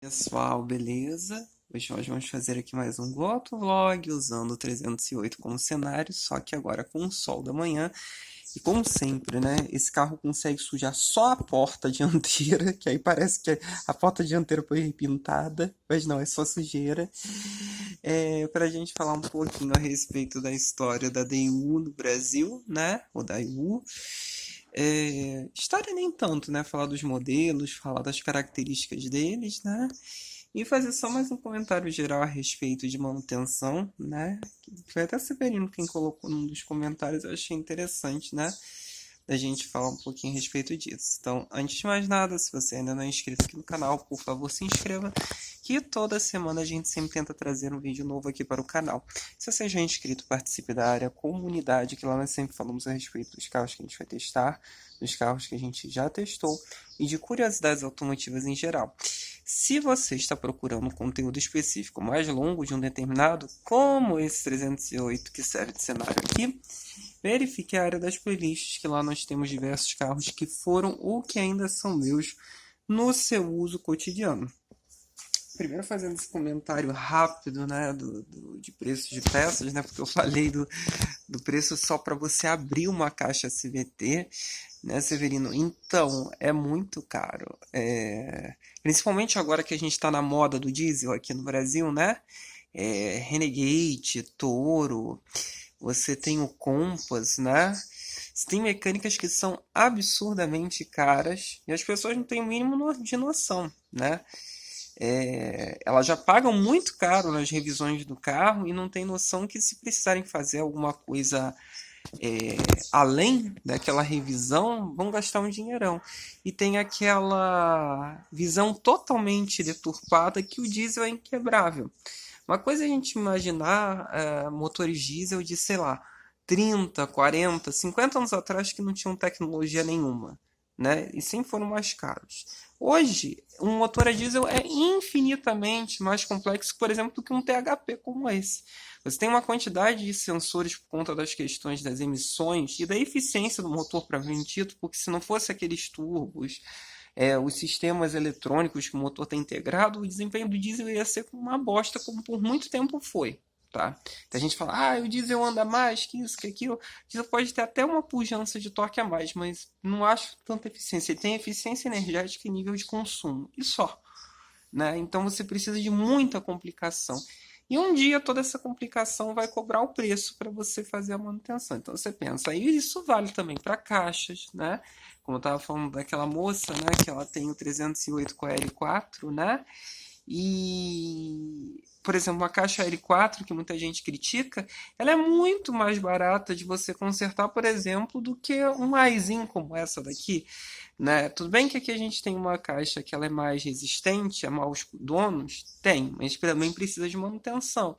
Pessoal, beleza? Hoje nós vamos fazer aqui mais um motovlog usando o 308 como cenário, só que agora com o sol da manhã. E como sempre, né? Esse carro consegue sujar só a porta dianteira, que aí parece que a porta dianteira foi repintada, mas não, é só sujeira. Para a gente falar um pouquinho a respeito da história da Daewoo no Brasil, né? O Daewoo. História nem tanto, né? Falar dos modelos, falar das características deles, né? E fazer só mais um comentário geral a respeito de manutenção, né? Que foi até Severino quem colocou num dos comentários, eu achei interessante, né? Da gente falar um pouquinho a respeito disso. Então, antes de mais nada, se você ainda não é inscrito aqui no canal, por favor, se inscreva, que toda semana a gente sempre tenta trazer um vídeo novo aqui para o canal. Se você já é inscrito, participe da área comunidade, que lá nós sempre falamos a respeito dos carros que a gente vai testar, dos carros que a gente já testou e de curiosidades automotivas em geral. Se você está procurando um conteúdo específico mais longo de um determinado, como esse 308 que serve de cenário aqui, verifique a área das playlists, que lá nós temos diversos carros que foram ou que ainda são meus no seu uso cotidiano. Primeiro fazendo esse comentário rápido, né, de preço de peças, né, porque eu falei do preço só para você abrir uma caixa CVT, né, Severino? Então, é muito caro. Principalmente agora que a gente está na moda do diesel aqui no Brasil, né? Renegade, Toro, você tem o Compass, né? Você tem mecânicas que são absurdamente caras e as pessoas não têm o mínimo de noção, né? Elas já pagam muito caro nas revisões do carro e não tem noção que se precisarem fazer alguma coisa além daquela revisão, vão gastar um dinheirão. E tem aquela visão totalmente deturpada que o diesel é inquebrável. Uma coisa é a gente imaginar motores diesel de, sei lá, 30, 40, 50 anos atrás que não tinham tecnologia nenhuma, né? E sempre foram mais caros. Hoje, um motor a diesel é infinitamente mais complexo, por exemplo, do que um THP como esse. Você tem uma quantidade de sensores por conta das questões das emissões e da eficiência do motor propriamente dito, porque se não fosse aqueles turbos, os sistemas eletrônicos que o motor tem integrado, o desempenho do diesel ia ser uma bosta, como por muito tempo foi. Tá? Então a gente fala, o diesel anda mais que isso, que aquilo. O diesel pode ter até uma pujança de torque a mais, mas não acho tanta eficiência. Ele tem eficiência energética e nível de consumo, e só. Né? Então você precisa de muita complicação. E um dia toda essa complicação vai cobrar o preço para você fazer a manutenção. Então você pensa, e isso vale também para caixas, né? Como eu estava falando daquela moça, né? Que ela tem o 308 com a L4, né? E, por exemplo, uma caixa L4 que muita gente critica, ela é muito mais barata de você consertar, por exemplo, do que um Aisin como essa daqui, né? Tudo bem que aqui a gente tem uma caixa que ela é mais resistente a maus donos, tem, mas também precisa de manutenção.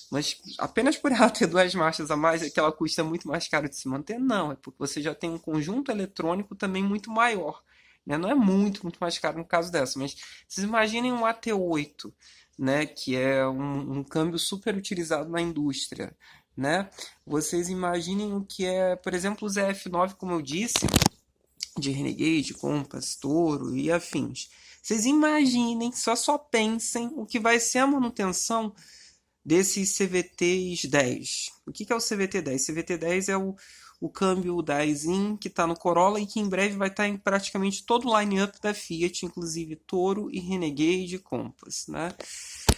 Mas apenas por ela ter duas marchas a mais, é que ela custa muito mais caro de se manter? Não, é porque você já tem um conjunto eletrônico também muito maior. Né? Não é muito mais caro no caso dessa, mas vocês imaginem um AT8, né? Que é um câmbio super utilizado na indústria. Né? Vocês imaginem o que é, por exemplo, o ZF9, como eu disse, de Renegade, Compass, Toro e afins. Vocês imaginem, só pensem o que vai ser a manutenção desses CVTs 10. O que é o CVT 10? CVT 10 é o câmbio 10 que está no Corolla e que em breve vai estar em praticamente todo o line-up da Fiat, inclusive Toro e Renegade e Compass. Né?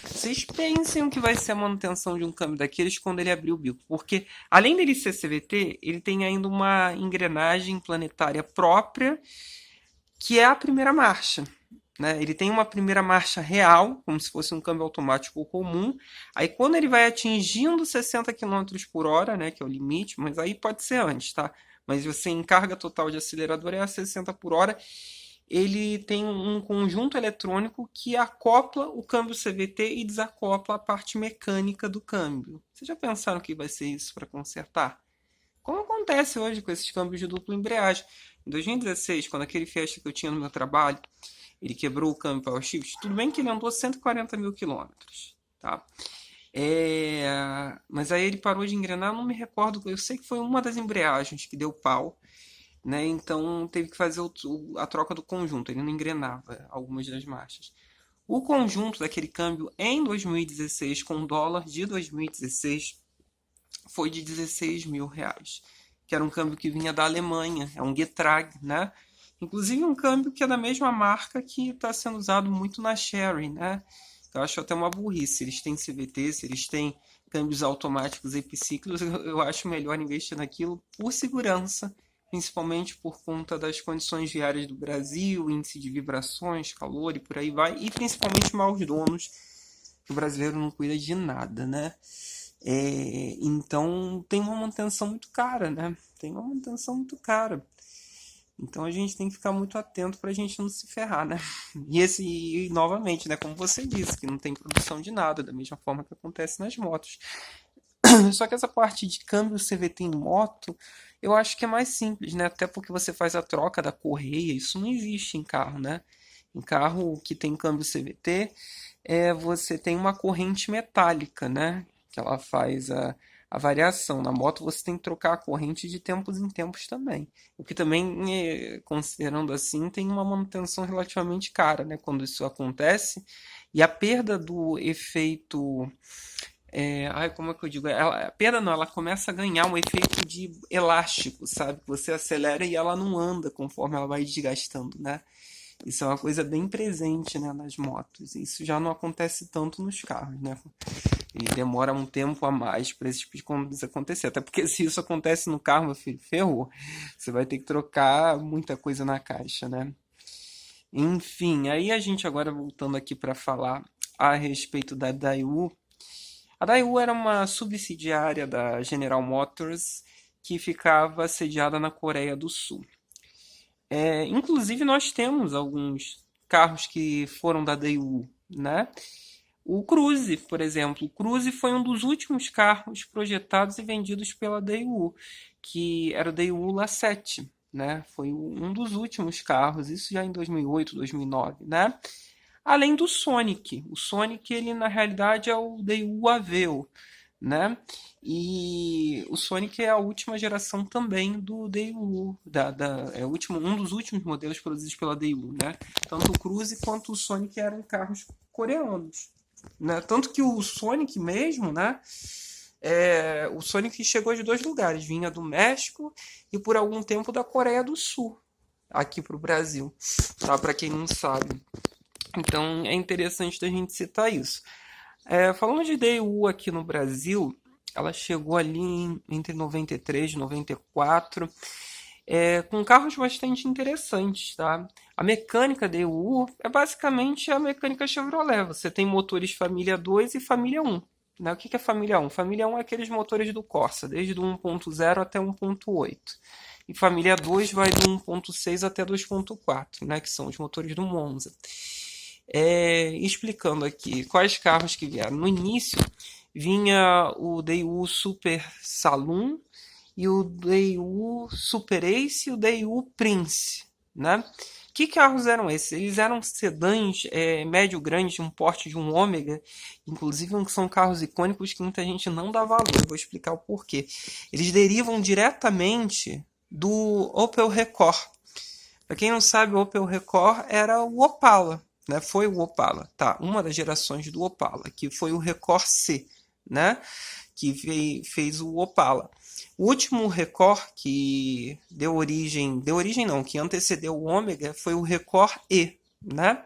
Vocês pensem o que vai ser a manutenção de um câmbio daqueles quando ele abrir o bico. Porque, além dele ser CVT, ele tem ainda uma engrenagem planetária própria, que é a primeira marcha. Né? Ele tem uma primeira marcha real, como se fosse um câmbio automático comum. Aí, quando ele vai atingindo 60 km por hora, né, que é o limite, mas aí pode ser antes, tá? Mas você em carga total de acelerador é a 60 por hora. Ele tem um conjunto eletrônico que acopla o câmbio CVT e desacopla a parte mecânica do câmbio. Vocês já pensaram que vai ser isso para consertar? Como acontece hoje com esses câmbios de dupla embreagem. Em 2016, quando aquele Fiesta que eu tinha no meu trabalho, ele quebrou o câmbio Power Shift, tudo bem que ele andou 140 mil quilômetros, tá? Mas aí ele parou de engrenar, não me recordo, eu sei que foi uma das embreagens que deu pau, né? Então teve que fazer a troca do conjunto, ele não engrenava algumas das marchas. O conjunto daquele câmbio em 2016, com o dólar de 2016, foi de R$ 16.000, que era um câmbio que vinha da Alemanha, é um Getrag, né? Inclusive um câmbio que é da mesma marca que está sendo usado muito na Sherry, né? Eu acho até uma burrice. Se eles têm CVT, se eles têm câmbios automáticos epiciclos, eu acho melhor investir naquilo por segurança, principalmente por conta das condições viárias do Brasil, índice de vibrações, calor e por aí vai, e principalmente maus donos, que o brasileiro não cuida de nada, né? Então tem uma manutenção muito cara, né? Tem uma manutenção muito cara. Então a gente tem que ficar muito atento para a gente não se ferrar, né? E novamente, né? Como você disse, que não tem produção de nada, da mesma forma que acontece nas motos. Só que essa parte de câmbio CVT em moto, eu acho que é mais simples, né? Até porque você faz a troca da correia, isso não existe em carro, né? Em carro que tem câmbio CVT, você tem uma corrente metálica, né? Que ela faz a variação. Na moto você tem que trocar a corrente de tempos em tempos também. O que também, considerando assim, tem uma manutenção relativamente cara, né? Quando isso acontece. E a perda do efeito como é que eu digo? A perda não, ela começa a ganhar um efeito de elástico, sabe? Você acelera e ela não anda conforme ela vai desgastando, né? Isso é uma coisa bem presente, né, nas motos. Isso já não acontece tanto nos carros, né? E demora um tempo a mais para esse tipo de coisa acontecer. Até porque se isso acontece no carro, meu filho, ferrou. Você vai ter que trocar muita coisa na caixa, né? Enfim, aí a gente agora voltando aqui para falar a respeito da Daewoo. A Daewoo era uma subsidiária da General Motors que ficava sediada na Coreia do Sul. Inclusive, nós temos alguns carros que foram da Daewoo, né? O Cruze, por exemplo. O Cruze foi um dos últimos carros projetados e vendidos pela Daewoo, que era o Daewoo La7, né? Foi um dos últimos carros, isso já em 2008, 2009, né? Além do Sonic. O Sonic, ele na realidade é o Daewoo Aveo, né? E o Sonic é a última geração também do Daewoo, é um dos últimos modelos produzidos pela Daewoo, né? Tanto o Cruze quanto o Sonic eram carros coreanos, né? Tanto que o Sonic mesmo, né? O Sonic chegou de dois lugares, vinha do México e por algum tempo da Coreia do Sul, aqui para o Brasil, tá? Para quem não sabe. Então é interessante da gente citar isso. Falando de Daewoo aqui no Brasil, ela chegou ali entre 93 e 94, com carros bastante interessantes, tá? A mecânica Daewoo é basicamente a mecânica Chevrolet. Você tem motores família 2 e família 1. Né? O que é família 1? Família 1 é aqueles motores do Corsa, desde o 1.0 até 1.8. E família 2 vai do 1.6 até 2.4, né? Que são os motores do Monza. Explicando aqui quais carros que vieram. No início vinha o Daewoo Super Saloon e o Daewoo Super Ace e o Daewoo Prince, né? Que carros eram esses? Eles eram sedãs médio-grande, um porte de um Ômega, inclusive são carros icônicos que muita gente não dá valor. Eu vou explicar o porquê. Eles derivam diretamente do Opel Rekord. Para quem não sabe, o Opel Rekord era o Opala, né? Foi o Opala, tá? Uma das gerações do Opala, que foi o Rekord C, né? Que fez o Opala. O último Rekord que que antecedeu o Ômega foi o Rekord E, né?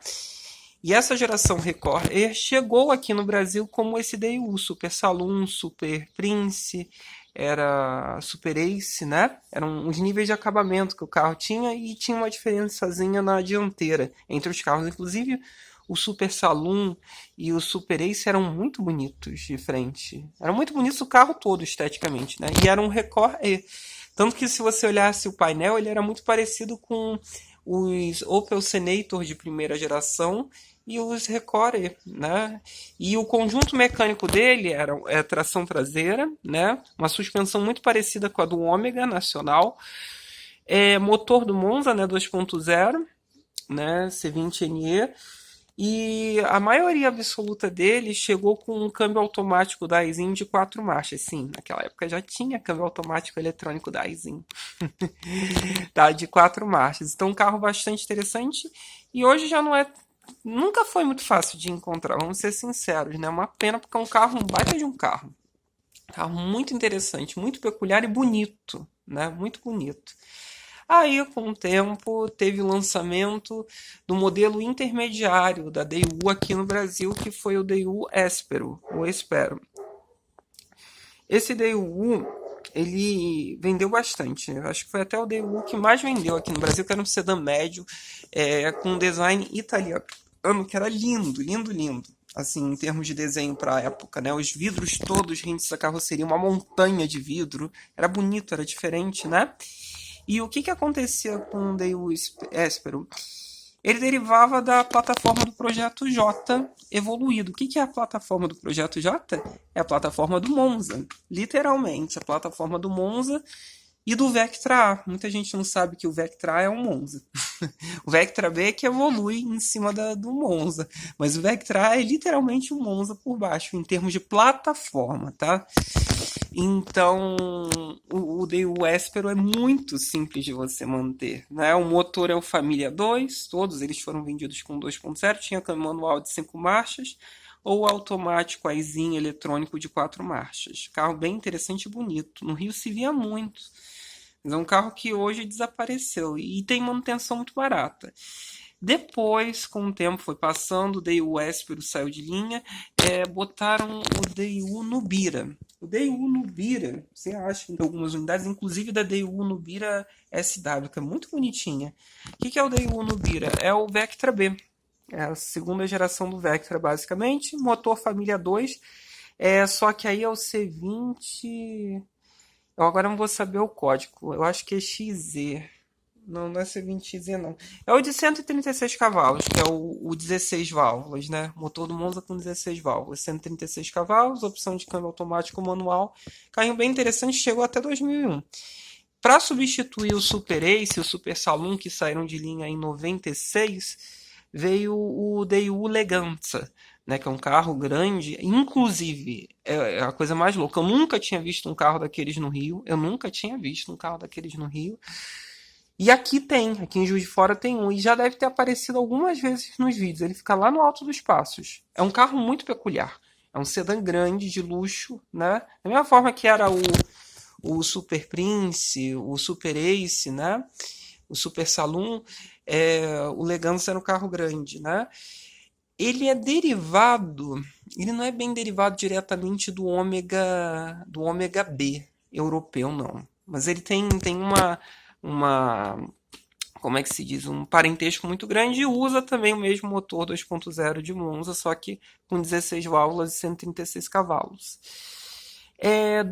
E essa geração Rekord E chegou aqui no Brasil como esse Daewoo Super Saloon, Super Prince, era Super Ace, né? Eram os níveis de acabamento que o carro tinha e tinha uma diferençazinha na dianteira entre os carros. Inclusive, o Super Saloon e o Super Ace eram muito bonitos de frente. Eram muito bonitos o carro todo, esteticamente, né? E era um Rekord E. Tanto que se você olhasse o painel, ele era muito parecido com os Opel Senator de primeira geração e os Rekord, né? E o conjunto mecânico dele era tração traseira, né? Uma suspensão muito parecida com a do Ômega nacional, motor do Monza, né? 2.0, né? C20NE. E a maioria absoluta dele chegou com um câmbio automático da Aisin de 4 marchas. Sim, naquela época já tinha câmbio automático eletrônico da Aisin. Tá, de 4 marchas. Então, um carro bastante interessante. E hoje já não é nunca foi muito fácil de encontrar, vamos ser sinceros, né? Uma pena porque é um carro, um baita de um carro. Carro muito interessante, muito peculiar e bonito, né? Muito bonito. Aí, com o tempo, teve o lançamento do modelo intermediário da Daewoo aqui no Brasil, que foi o Daewoo Espero, ou Espero. Esse Daewoo, ele vendeu bastante, né? Acho que foi até o Daewoo que mais vendeu aqui no Brasil, que era um sedã médio, com um design italiano, que era lindo, lindo, lindo. Assim, em termos de desenho para a época, né? Os vidros todos rentes da carroceria, uma montanha de vidro. Era bonito, era diferente, né? E o que que acontecia com o Daewoo Espero? Ele derivava da plataforma do Projeto J evoluído. O que que é a plataforma do Projeto J? É a plataforma do Monza, literalmente, a plataforma do Monza e do Vectra A. Muita gente não sabe que o Vectra A é um Monza. O Vectra B é que evolui em cima do Monza, mas o Vectra A é literalmente um Monza por baixo, em termos de plataforma, tá? Então, o Daewoo Espero é muito simples de você manter, né? O motor é o Família 2, todos eles foram vendidos com 2.0, tinha câmbio manual de 5 marchas ou automático aizinho eletrônico de 4 marchas. Carro bem interessante e bonito. No Rio se via muito. Mas é um carro que hoje desapareceu e tem manutenção muito barata. Depois, com o tempo foi passando, o Daewoo Espero saiu de linha, botaram o Daewoo Nubira. O Daewoo Nubira, você acha em algumas unidades, inclusive da Daewoo Nubira SW, que é muito bonitinha. O que é o Daewoo Nubira? É o Vectra B. É a segunda geração do Vectra, basicamente. Motor família 2. Só que aí é o C20... Eu agora não vou saber o código. Eu acho que é XZ. Não, não é C20Z, não. É o de 136 cavalos, que é o 16 válvulas, né? Motor do Monza com 16 válvulas. 136 cavalos, opção de câmbio automático manual. Carrinho bem interessante, chegou até 2001. Para substituir o Super Ace e o Super Saloon, que saíram de linha em 96, veio o Daewoo Leganza, né, que é um carro grande. Inclusive, é a coisa mais louca. Eu nunca tinha visto um carro daqueles no Rio. Eu nunca tinha visto um carro daqueles no Rio. E aqui em Juiz de Fora tem um, e já deve ter aparecido algumas vezes nos vídeos. Ele fica lá no Alto dos Passos. É um carro muito peculiar. É um sedã grande, de luxo, né? Da mesma forma que era o Super Prince, o Super Ace, né? O Super Saloon, o Leganza era um carro grande, né? Ele é derivado, ele não é bem derivado diretamente do ômega B europeu, não. Mas ele tem uma, como é que se diz, um parentesco muito grande e usa também o mesmo motor 2.0 de Monza, só que com 16 válvulas e 136 cavalos.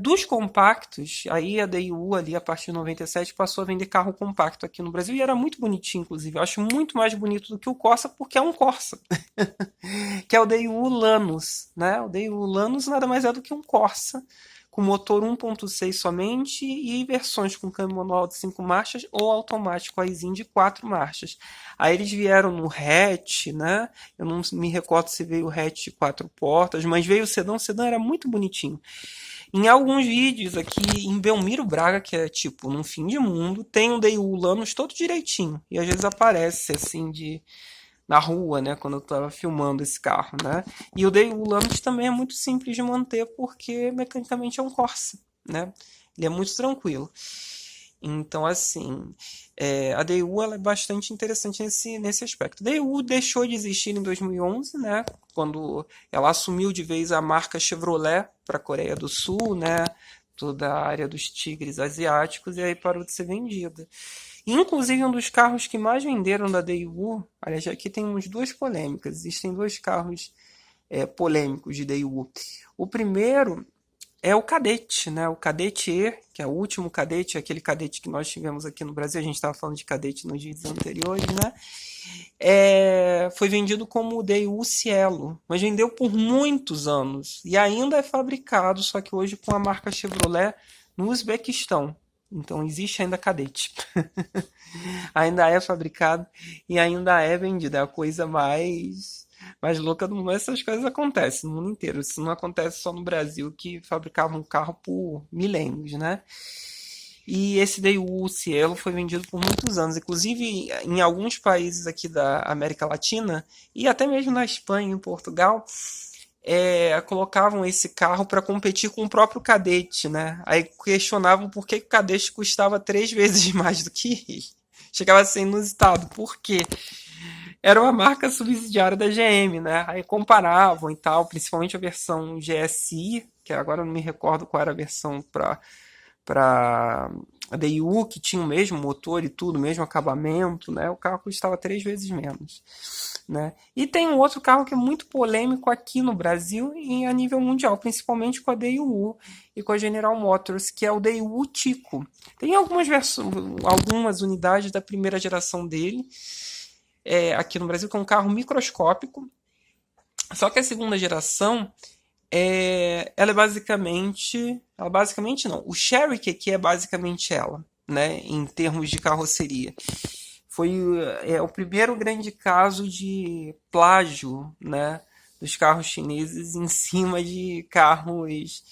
Dos compactos, aí a Daewoo ali a partir de 97 passou a vender carro compacto aqui no Brasil e era muito bonitinho, inclusive. Eu acho muito mais bonito do que o Corsa porque é um Corsa, que é o Daewoo Lanos, né? O Daewoo Lanos nada mais é do que um Corsa com motor 1.6 somente e versões com câmbio manual de 5 marchas ou automático aizinho de 4 marchas. Aí eles vieram no hatch, né? Eu não me recordo se veio o hatch de 4 portas, mas veio o sedã era muito bonitinho. Em alguns vídeos aqui em Belmiro Braga, que é tipo num fim de mundo, tem um Daewoo Lanos todo direitinho. E às vezes aparece assim na rua, né, quando eu estava filmando esse carro, né? E o Daewoo Lanos também é muito simples de manter porque mecanicamente é um Corsa, né? Ele é muito tranquilo. Então, assim, a Daewoo ela é bastante interessante nesse aspecto. A Daewoo deixou de existir em 2011, né? Quando ela assumiu de vez a marca Chevrolet para a Coreia do Sul, né? Toda a área dos tigres asiáticos, e aí parou de ser vendida. Inclusive, um dos carros que mais venderam da Daewoo, aliás, aqui tem uns duas polêmicas, existem dois carros polêmicos de Daewoo. O primeiro é o Cadete, né? O Cadete E, que é o último Cadete, aquele Cadete que nós tivemos aqui no Brasil, a gente estava falando de Cadete nos vídeos anteriores, né? Foi vendido como o Daewoo Cielo, mas vendeu por muitos anos e ainda é fabricado, só que hoje com a marca Chevrolet no Uzbequistão. Então existe ainda Cadete. Ainda é fabricado e ainda é vendido. É a coisa mais louca do mundo. Essas coisas acontecem no mundo inteiro. Isso não acontece só no Brasil, que fabricava um carro por milênios, né? E esse Daewoo Cielo foi vendido por muitos anos, inclusive em alguns países aqui da América Latina e até mesmo na Espanha, em Portugal, colocavam esse carro para competir com o próprio Cadete, né? Aí questionavam por que o Cadete custava 3 vezes mais do que ele. Chegava a ser inusitado. Por quê? Era uma marca subsidiária da GM, né? Aí comparavam e tal, principalmente a versão GSI, que agora eu não me recordo qual era a versão para a DIU, que tinha o mesmo motor e tudo, o mesmo acabamento, né? O carro custava 3 vezes menos, né? E tem um outro carro que é muito polêmico aqui no Brasil e a nível mundial, principalmente com a DIU e com a General Motors, que é o DIU Tico. Tem algumas unidades da primeira geração dele, aqui no Brasil, que é um carro microscópico. Só que a segunda geração, ela é basicamente. Ela basicamente não. O Cherokee aqui é basicamente ela, né? Em termos de carroceria. Foi o primeiro grande caso de plágio, né? Dos carros chineses em cima de carros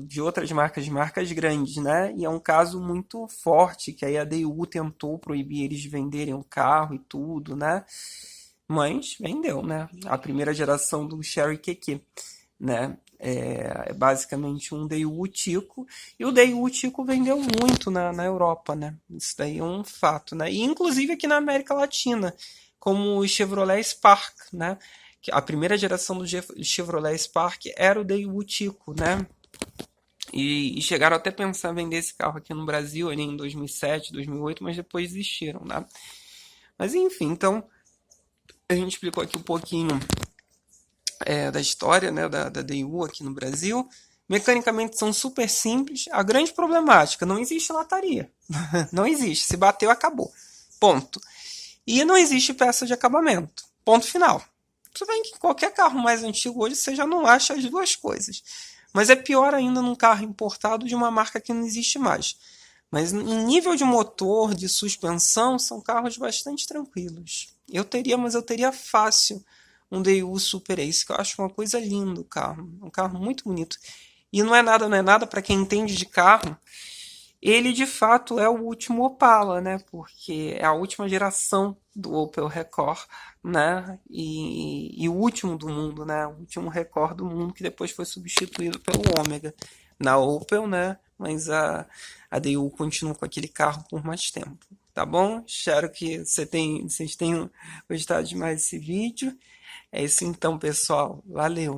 de outras marcas grandes, né? E é um caso muito forte, que aí a DU tentou proibir eles de venderem o carro e tudo, né? Mas vendeu, né? A primeira geração do Cherokee, né? É basicamente um Daewoo Tico, e o Daewoo Tico vendeu muito na Europa, né? Isso daí é um fato, né? E inclusive aqui na América Latina, como o Chevrolet Spark, né? A primeira geração do Chevrolet Spark era o Daewoo Tico, né? E chegaram até a pensar em vender esse carro aqui no Brasil ali em 2007, 2008, mas depois desistiram, né? Mas enfim, então a gente explicou aqui um pouquinho da história, né, da DIU aqui no Brasil. Mecanicamente são super simples. A grande problemática, não existe lataria. Não existe. Se bateu, acabou. Ponto. E não existe peça de acabamento. Ponto final. Tudo bem que em qualquer carro mais antigo hoje você já não acha as duas coisas. Mas é pior ainda num carro importado de uma marca que não existe mais. Mas em nível de motor, de suspensão, são carros bastante tranquilos. Mas eu teria fácil um Daewoo Super Ace, que eu acho uma coisa linda o carro. Um carro muito bonito. E não é nada para quem entende de carro. Ele de fato é o último Opala, né? Porque é a última geração do Opel Rekord, né? E o último do mundo, né? O último Rekord do mundo, que depois foi substituído pelo Ômega na Opel, né? Mas a DU continua com aquele carro por mais tempo. Tá bom? Espero que vocês tenham gostado de mais esse vídeo. É isso então, pessoal. Valeu!